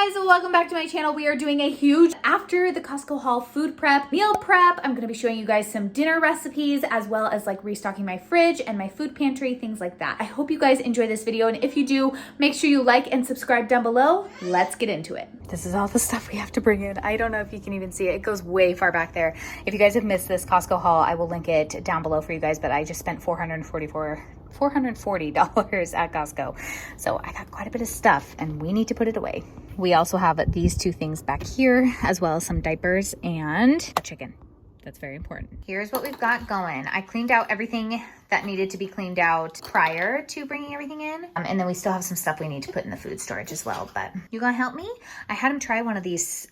Hey guys, welcome back to my channel. We are doing a huge after the Costco haul food prep, meal prep. I'm gonna be showing you guys some dinner recipes as well as like restocking my fridge and my food pantry, things like that. I hope you guys enjoy this video, and if you do, make sure you like and subscribe down below. Let's get into it. This is all the stuff we have to bring in. I don't know if you can even see it. It goes way far back there. If you guys have missed this Costco haul, I will link it down below for you guys, but I just spent $440 at Costco. So I got quite a bit of stuff and we need to put it away. We also have these two things back here, as well as some diapers and a chicken. That's very important. Here's what we've got going. I cleaned out everything that needed to be cleaned out prior to bringing everything in. And then we still have some stuff we need to put in the food storage as well. But you gonna help me? I had him try one of these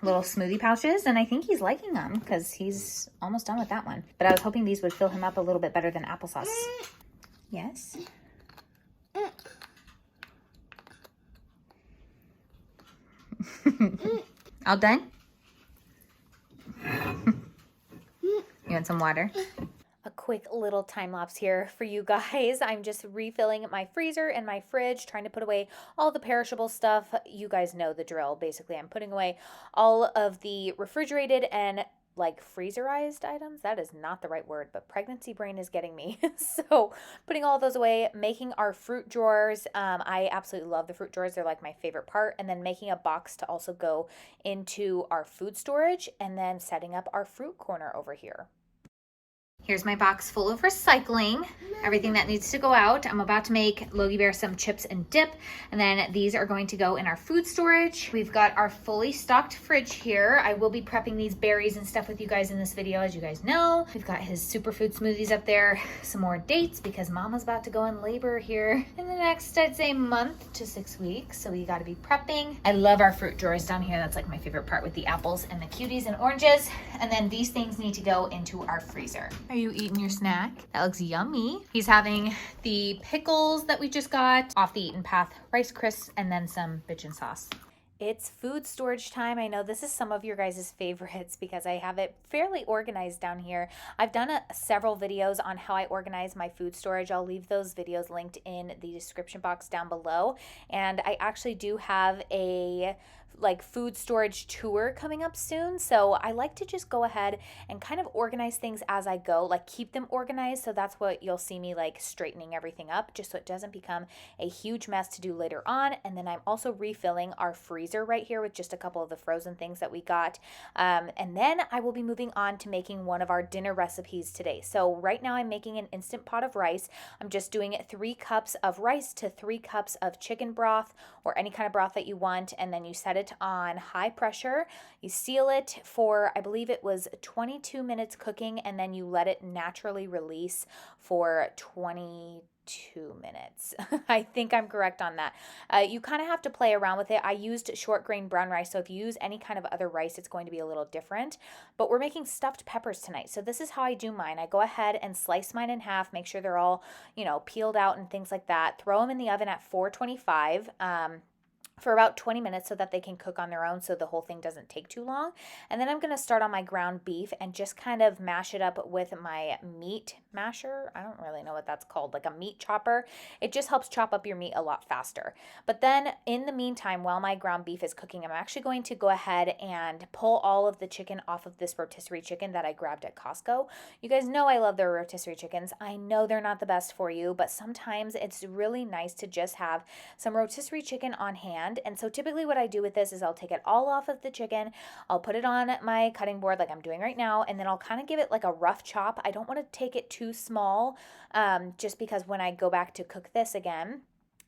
little smoothie pouches, and I think he's liking them because he's almost done with that one. But I was hoping these would fill him up a little bit better than applesauce. Yes? All done? You want some water? A quick little time lapse here for you guys. I'm just refilling my freezer and my fridge, trying to put away all the perishable stuff. You guys know the drill. Basically, I'm putting away all of the refrigerated and like freezerized items. That is not the right word, but pregnancy brain is getting me. So putting all those away, making our fruit drawers. I absolutely love the fruit drawers. They're like my favorite part. And then making a box to also go into our food storage, and then setting up our fruit corner over here. Here's my box full of recycling, everything that needs to go out. I'm about to make Logie Bear some chips and dip, and then these are going to go in our food storage. We've got our fully stocked fridge here. I will be prepping these berries and stuff with you guys in this video, as you guys know. We've got his superfood smoothies up there, some more dates because Mama's about to go in labor here in the next, I'd say, month to 6 weeks. So we got to be prepping. I love our fruit drawers down here. That's like my favorite part with the apples and the cuties and oranges. And then these things need to go into our freezer. Are you eating your snack? That looks yummy. He's having the pickles that we just got, off the Eaten Path Rice Crisps, and then some bitchin' sauce. It's food storage time. I know this is some of your guys' favorites because I have it fairly organized down here. I've done several videos on how I organize my food storage. I'll leave those videos linked in the description box down below. And I actually do have a food storage tour coming up soon. So I like to just go ahead and kind of organize things as I go, like keep them organized. So that's what you'll see me like straightening everything up, just so it doesn't become a huge mess to do later on. And then I'm also refilling our freezer right here with just a couple of the frozen things that we got. And then I will be moving on to making one of our dinner recipes today. So right now I'm making an instant pot of rice. I'm just doing 3 cups of rice to 3 cups of chicken broth, or any kind of broth that you want. And then you set it on high pressure. You seal it for, I believe it was 22 minutes cooking, and then you let it naturally release for 22 minutes. I think I'm correct on that. You kind of have to play around with it. I used short grain brown rice, so if you use any kind of other rice, it's going to be a little different. But we're making stuffed peppers tonight, so this is how I do mine. I go ahead and slice mine in half, make sure they're all, peeled out and things like that. Throw them in the oven at 425. For about 20 minutes so that they can cook on their own, so the whole thing doesn't take too long. And then I'm going to start on my ground beef and just kind of mash it up with my meat masher. I don't really know what that's called, like a meat chopper. It just helps chop up your meat a lot faster. But then in the meantime, while my ground beef is cooking, I'm actually going to go ahead and pull all of the chicken off of this rotisserie chicken that I grabbed at Costco. You guys know I love their rotisserie chickens. I know they're not the best for you, but sometimes it's really nice to just have some rotisserie chicken on hand. And so typically what I do with this is I'll take it all off of the chicken, I'll put it on my cutting board like I'm doing right now, and then I'll kind of give it like a rough chop. I don't want to take it too small, just because when I go back to cook this again,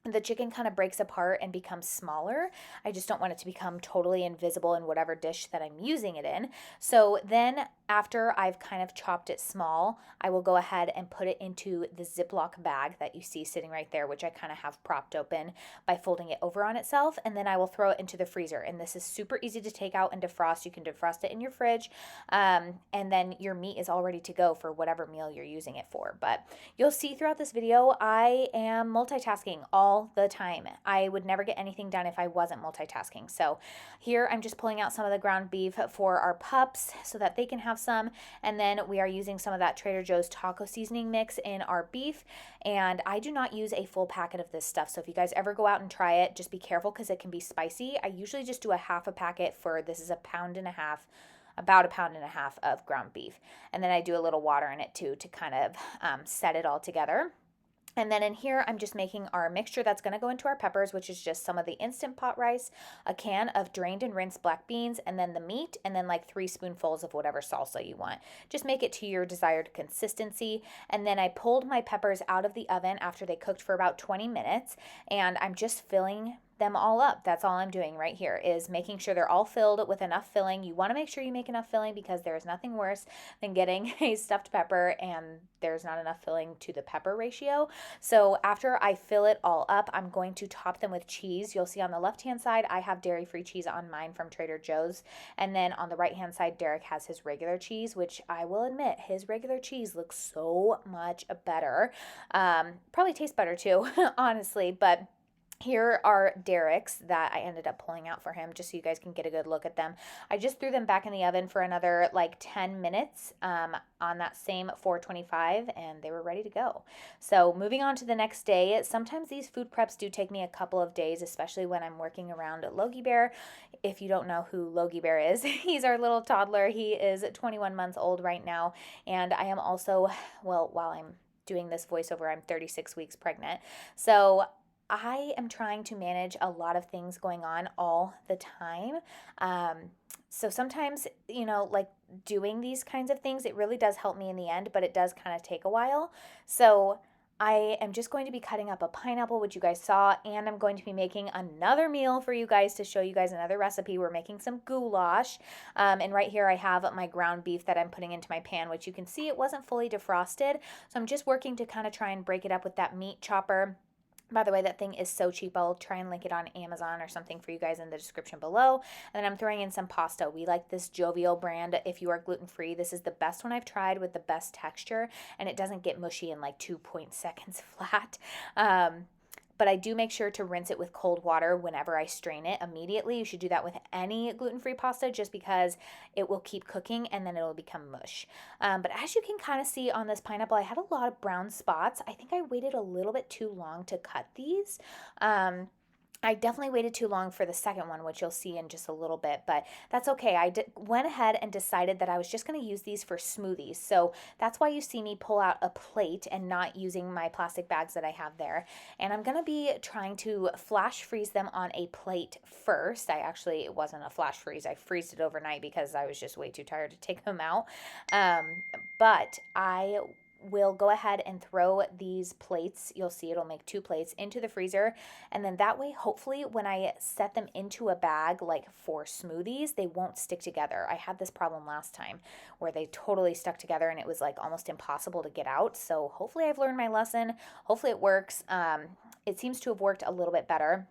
the chicken kind of breaks apart and becomes smaller. I just don't want it to become totally invisible in whatever dish that I'm using it in. So then after I've kind of chopped it small, I will go ahead and put it into the Ziploc bag that you see sitting right there, which I kind of have propped open by folding it over on itself. And then I will throw it into the freezer. And this is super easy to take out and defrost. You can defrost it in your fridge. And then your meat is all ready to go for whatever meal you're using it for. But you'll see throughout this video, I am multitasking all all the time. I would never get anything done if I wasn't multitasking. So here I'm just pulling out some of the ground beef for our pups so that they can have some. And then we are using some of that Trader Joe's taco seasoning mix in our beef. And I do not use a full packet of this stuff. So if you guys ever go out and try it, just be careful because it can be spicy. I usually just do a half a packet for, this is a pound and a half, about a pound and a half of ground beef. And then I do a little water in it too to kind of set it all together. And then in here, I'm just making our mixture that's going to go into our peppers, which is just some of the Instant Pot rice, a can of drained and rinsed black beans, and then the meat, and then like 3 spoonfuls of whatever salsa you want. Just make it to your desired consistency. And then I pulled my peppers out of the oven after they cooked for about 20 minutes, and I'm just filling them all up. That's all I'm doing right here, is making sure they're all filled with enough filling. You want to make sure you make enough filling because there's nothing worse than getting a stuffed pepper and there's not enough filling to the pepper ratio. So after I fill it all up, I'm going to top them with cheese. You'll see on the left-hand side, I have dairy-free cheese on mine from Trader Joe's. And then on the right-hand side, Derek has his regular cheese, which I will admit, his regular cheese looks so much better. Probably tastes better too, honestly, but here are Derek's that I ended up pulling out for him just so you guys can get a good look at them. I just threw them back in the oven for another like 10 minutes on that same 425 and they were ready to go. So moving on to the next day, sometimes these food preps do take me a couple of days, especially when I'm working around Logie Bear. If you don't know who Logie Bear is, he's our little toddler. He is 21 months old right now, and I am also, well, while I'm doing this voiceover, I'm 36 weeks pregnant. So I am trying to manage a lot of things going on all the time. So sometimes, like doing these kinds of things, it really does help me in the end, but it does kind of take a while. So I am just going to be cutting up a pineapple, which you guys saw, and I'm going to be making another meal for you guys to show you guys another recipe. We're making some goulash, and right here I have my ground beef that I'm putting into my pan, which you can see it wasn't fully defrosted, so I'm just working to kind of try and break it up with that meat chopper. By the way, that thing is so cheap. I'll try and link it on Amazon or something for you guys in the description below. And then I'm throwing in some pasta. We like this Jovial brand. If you are gluten-free, this is the best one I've tried with the best texture, and it doesn't get mushy in like 2 seconds flat. But I do make sure to rinse it with cold water whenever I strain it immediately. You should do that with any gluten-free pasta just because it will keep cooking and then it'll become mush. But as you can kind of see on this pineapple, I had a lot of brown spots. I think I waited a little bit too long to cut these. I definitely waited too long for the second one, which you'll see in just a little bit, but that's okay. I went ahead and decided that I was just going to use these for smoothies. So that's why you see me pull out a plate and not using my plastic bags that I have there. And I'm going to be trying to flash freeze them on a plate first. It wasn't a flash freeze. I freezed it overnight because I was just way too tired to take them out. But I will go ahead and throw these plates, you'll see it'll make 2 plates, into the freezer, and then that way hopefully when I set them into a bag like for smoothies, they won't stick together. I had this problem last time where they totally stuck together and it was like almost impossible to get out. So hopefully I've learned my lesson. Hopefully it works. It seems to have worked a little bit better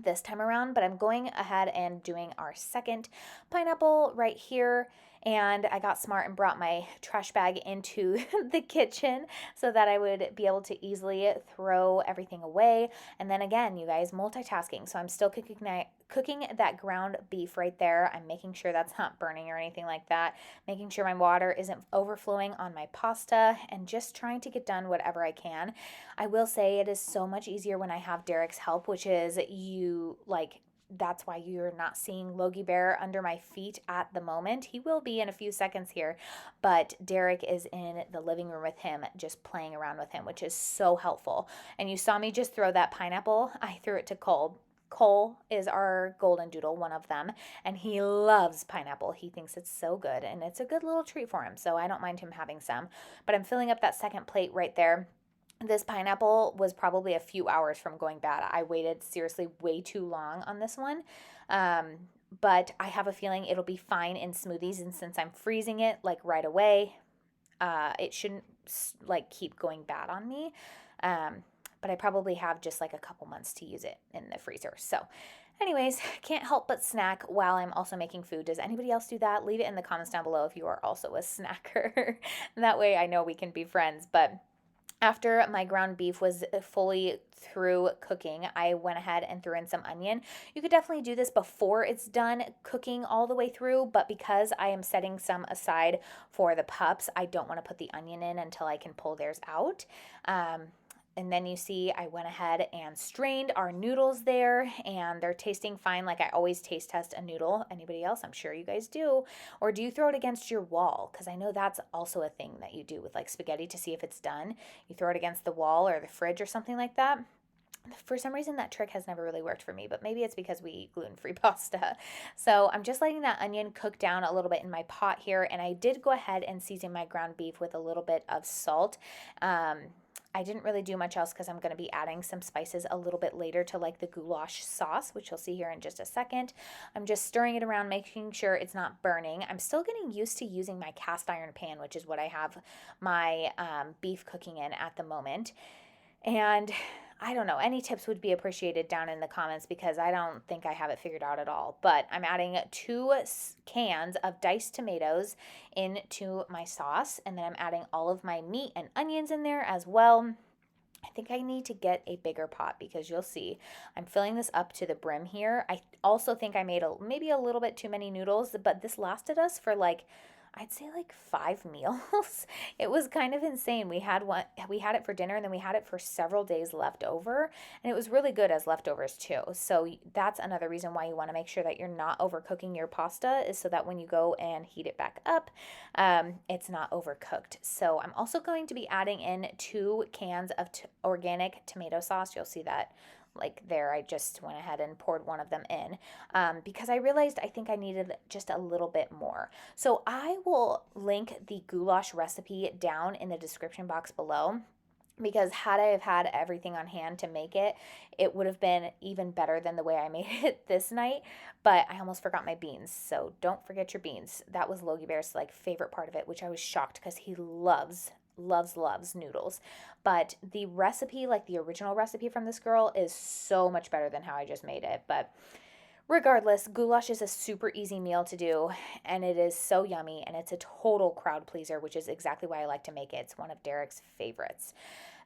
this time around, but I'm going ahead and doing our second pineapple right here. And I got smart and brought my trash bag into the kitchen so that I would be able to easily throw everything away. And then again, you guys, multitasking. So I'm still cooking that ground beef right there. I'm making sure that's not burning or anything like that, making sure my water isn't overflowing on my pasta, and just trying to get done whatever I can. I will say it is so much easier when I have Derek's help, which is that's why you're not seeing Logie Bear under my feet at the moment. He will be in a few seconds here, but Derek is in the living room with him, just playing around with him, which is so helpful. And you saw me just throw that pineapple. I threw it to Cole. Cole is our golden doodle, one of them, and he loves pineapple. He thinks it's so good, and it's a good little treat for him, so I don't mind him having some. But I'm filling up that second plate right there. This pineapple was probably a few hours from going bad. I waited seriously way too long on this one. But I have a feeling it'll be fine in smoothies, and since I'm freezing it like right away, it shouldn't like keep going bad on me. But I probably have just like a couple months to use it in the freezer. So anyways, can't help but snack while I'm also making food. Does anybody else do that? Leave it in the comments down below if you are also a snacker. That way I know we can be friends. But After my ground beef was fully through cooking, I went ahead and threw in some onion. You could definitely do this before it's done cooking all the way through, but because I am setting some aside for the pups, I don't want to put the onion in until I can pull theirs out. And then you see I went ahead and strained our noodles there, and they're tasting fine. Like I always taste test a noodle. Anybody else? I'm sure you guys do. Or do you throw it against your wall? Because I know that's also a thing that you do with like spaghetti to see if it's done. You throw it against the wall or the fridge or something like that. For some reason, that trick has never really worked for me, but maybe it's because we eat gluten-free pasta. So I'm just letting that onion cook down a little bit in my pot here, and I did go ahead and season my ground beef with a little bit of salt. I didn't really do much else because I'm going to be adding some spices a little bit later to like the goulash sauce, which you'll see here in just a second. I'm just stirring it around, making sure it's not burning. I'm still getting used to using my cast iron pan, which is what I have my beef cooking in at the moment. And I don't know, any tips would be appreciated down in the comments because I don't think I have it figured out at all. But I'm adding 2 cans of diced tomatoes into my sauce, and then I'm adding all of my meat and onions in there as well. I think I need to get a bigger pot because you'll see I'm filling this up to the brim here. I also think I made maybe a little bit too many noodles, but this lasted us for like I'd say like 5 meals. It was kind of insane. We had it for dinner, and then we had it for several days left over, and it was really good as leftovers too. So that's another reason why you want to make sure that you're not overcooking your pasta, is so that when you go and heat it back up, it's not overcooked. So I'm also going to be adding in 2 cans of organic tomato sauce. You'll see that like there, I just went ahead and poured one of them in because I realized I think I needed just a little bit more. So I will link the goulash recipe down in the description box below, because had I have had everything on hand to make it, it would have been even better than the way I made it this night. But I almost forgot my beans, so don't forget your beans. That was Logie Bear's like favorite part of it, which I was shocked because he loves noodles. But the recipe, like the original recipe from this girl, is so much better than how I just made it. But regardless, goulash is a super easy meal to do, and it is so yummy, and it's a total crowd pleaser, which is exactly why I like to make it. It's one of Derek's favorites.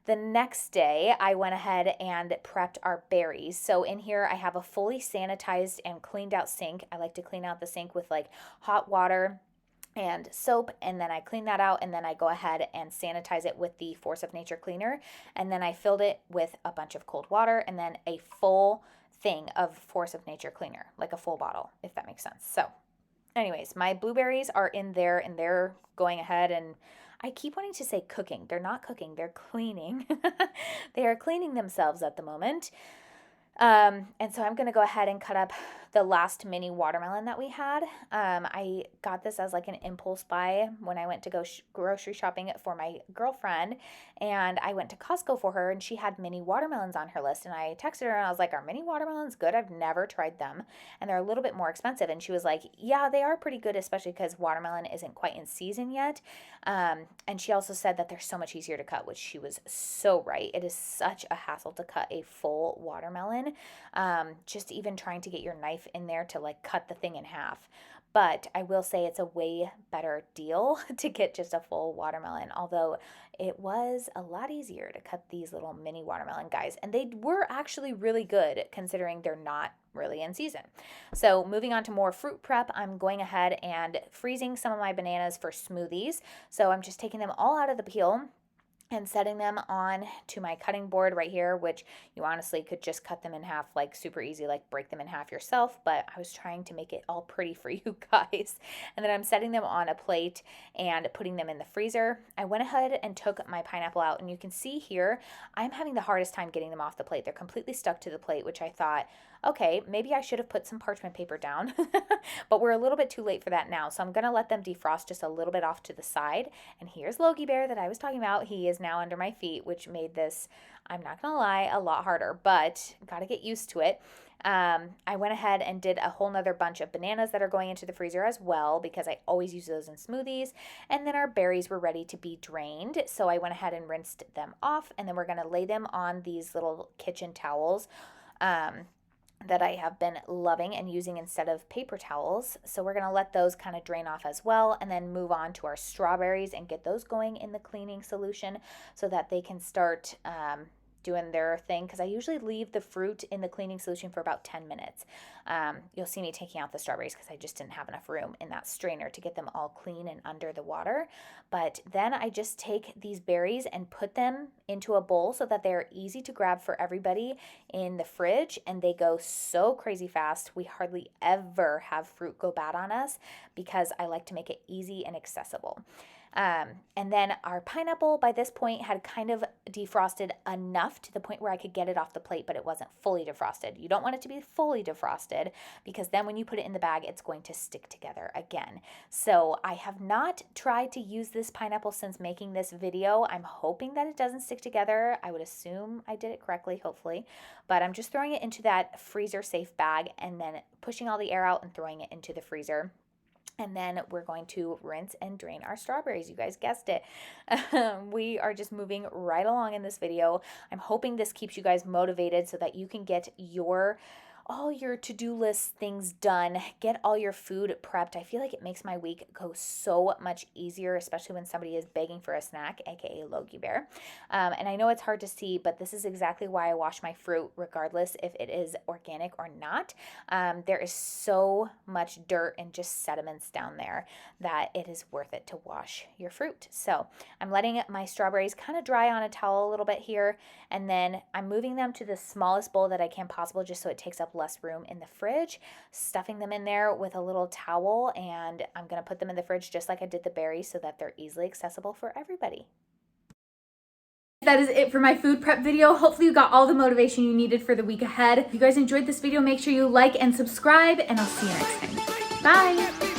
The next day, I went ahead and prepped our berries. So in here, I have a fully sanitized and cleaned out sink. I like to clean out the sink with like hot water and soap, and then I clean that out, and then I go ahead and sanitize it with the Force of Nature cleaner, and then I filled it with a bunch of cold water, and then a full thing of Force of Nature cleaner, like a full bottle, if that makes sense. So anyways, my blueberries are in there, and they're going ahead, and I keep wanting to say cooking. They're not cooking, they're cleaning. They are cleaning themselves at the moment. And so I'm going to go ahead and cut up the last mini watermelon that we had. I got this as like an impulse buy when I went to go grocery shopping for my girlfriend, and I went to Costco for her, and she had mini watermelons on her list, and I texted her and I was like, are mini watermelons good? I've never tried them, and they're a little bit more expensive. And she was like, yeah, they are pretty good, especially because watermelon isn't quite in season yet. And she also said that they're so much easier to cut, which she was so right. It is such a hassle to cut a full watermelon. Just even trying to get your knife in there to like cut the thing in half. But I will say it's a way better deal to get just a full watermelon, although it was a lot easier to cut these little mini watermelon guys, and they were actually really good considering they're not really in season. So moving on to more fruit prep, I'm going ahead and freezing some of my bananas for smoothies. So I'm just taking them all out of the peel and setting them on to my cutting board right here, which you honestly could just cut them in half, like super easy, like break them in half yourself, but I was trying to make it all pretty for you guys. And then I'm setting them on a plate and putting them in the freezer. I went ahead and took my pineapple out, and you can see here, I'm having the hardest time getting them off the plate. They're completely stuck to the plate, which I thought, okay, maybe I should have put some parchment paper down, but we're a little bit too late for that now. So I'm going to let them defrost just a little bit off to the side. And here's Logie Bear that I was talking about. He is now under my feet, which made this, I'm not going to lie, a lot harder, but got to get used to it. I went ahead and did a whole nother bunch of bananas that are going into the freezer as well, because I always use those in smoothies. And then our berries were ready to be drained. So I went ahead and rinsed them off, and then we're going to lay them on these little kitchen towels. that I have been loving and using instead of paper towels. So we're going to let those kind of drain off as well, and then move on to our strawberries and get those going in the cleaning solution so that they can start doing their thing, because I usually leave the fruit in the cleaning solution for about 10 minutes. You'll see me taking out the strawberries because I just didn't have enough room in that strainer to get them all clean and under the water. But then I just take these berries and put them into a bowl so that they're easy to grab for everybody in the fridge, and they go so crazy fast. We hardly ever have fruit go bad on us because I like to make it easy and accessible. And then our pineapple by this point had kind of defrosted enough to the point where I could get it off the plate, but it wasn't fully defrosted. You don't want it to be fully defrosted because then when you put it in the bag, it's going to stick together again. So I have not tried to use this pineapple since making this video. I'm hoping that it doesn't stick together. I would assume I did it correctly, hopefully, but I'm just throwing it into that freezer safe bag and then pushing all the air out and throwing it into the freezer. And then we're going to rinse and drain our strawberries. You guys guessed it. We are just moving right along in this video. I'm hoping this keeps you guys motivated so that you can get all your to-do list things done, get all your food prepped. I feel like it makes my week go so much easier, especially when somebody is begging for a snack, aka Logie Bear. And I know it's hard to see, but this is exactly why I wash my fruit, regardless if it is organic or not. There is so much dirt and just sediments down there that it is worth it to wash your fruit. So I'm letting my strawberries kind of dry on a towel a little bit here, and then I'm moving them to the smallest bowl that I can possible just so it takes up less room in the fridge, stuffing them in there with a little towel, and I'm going to put them in the fridge just like I did the berries so that they're easily accessible for everybody. That is it for my food prep video. Hopefully you got all the motivation you needed for the week ahead. If you guys enjoyed this video, make sure you like and subscribe, and I'll see you next time. Bye!